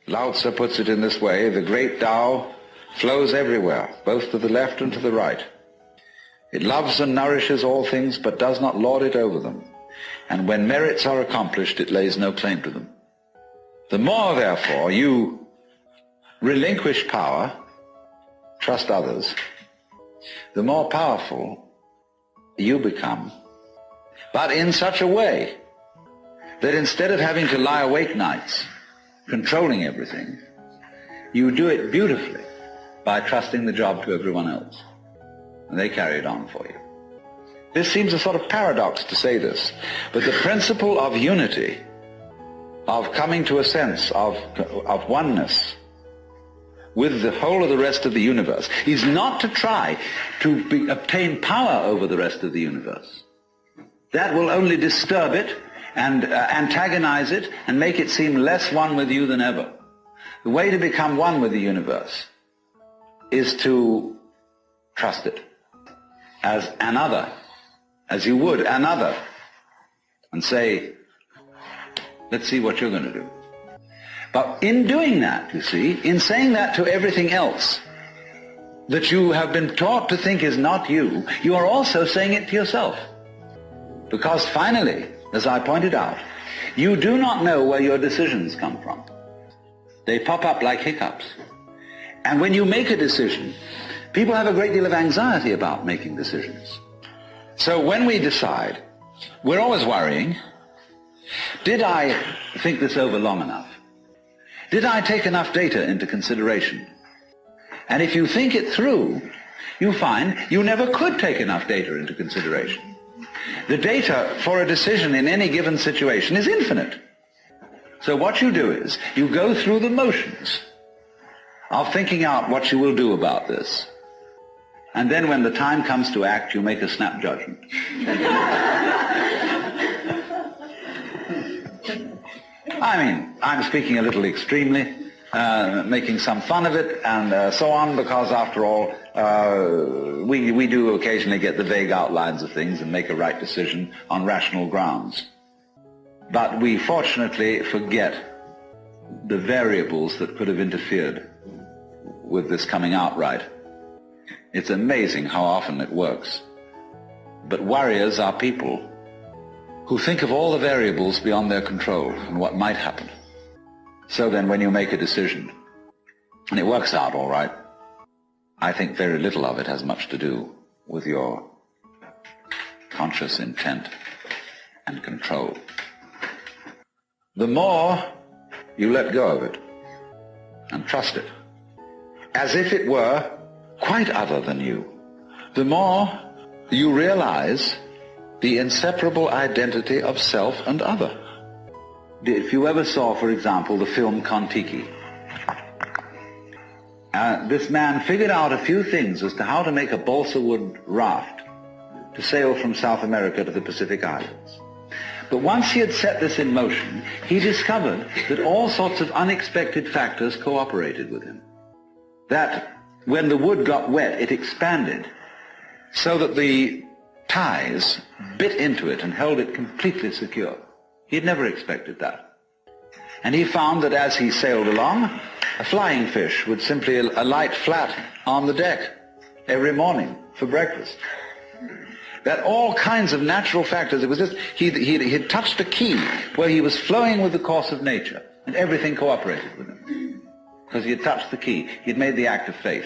Lao Tzu puts it in this way: the great Tao flows everywhere, both to the left and to the right. It loves and nourishes all things, but does not lord it over them. And when merits are accomplished, it lays no claim to them. The more, therefore, you relinquish power, trust others, the more powerful you become, but in such a way that instead of having to lie awake nights controlling everything, you do it beautifully by trusting the job to everyone else. And they carry it on for you. This seems a sort of paradox to say this, but the principle of unity, of coming to a sense of oneness with the whole of the rest of the universe, is not to try to obtain power over the rest of the universe. That will only disturb it and antagonize it and make it seem less one with you than ever. The way to become one with the universe is to trust it as another, as you would another, and say, let's see what you're going to do. But in doing that, you see, in saying that to everything else that you have been taught to think is not you, you are also saying it to yourself. Because finally, as I pointed out, you do not know where your decisions come from. They pop up like hiccups. And when you make a decision, people have a great deal of anxiety about making decisions. So when we decide, we're always worrying, did I think this over long enough? Did I take enough data into consideration? And if you think it through, you find you never could take enough data into consideration. The data for a decision in any given situation is infinite. So what you do is, you go through the motions of thinking out what you will do about this. And then when the time comes to act, you make a snap judgment. I mean, I'm speaking a little extremely, making some fun of it and so on, because after all, we do occasionally get the vague outlines of things and make a right decision on rational grounds. But we fortunately forget the variables that could have interfered with this coming out right. It's amazing how often it works. But warriors are people who think of all the variables beyond their control and what might happen. So then when you make a decision, and it works out all right, I think very little of it has much to do with your conscious intent and control. The more you let go of it and trust it, as if it were quite other than you, the more you realize the inseparable identity of self and other. If you ever saw, for example, the film Kon-Tiki, this man figured out a few things as to how to make a balsa wood raft to sail from South America to the Pacific Islands. But once he had set this in motion, he discovered that all sorts of unexpected factors cooperated with him. That when the wood got wet, it expanded so that the ties bit into it and held it completely secure. He had never expected that. And he found that as he sailed along, a flying fish would simply alight flat on the deck every morning for breakfast. That all kinds of natural factors, it was just, he had touched a key where he was flowing with the course of nature, and everything cooperated with him. Because he had touched the key, he had made the act of faith.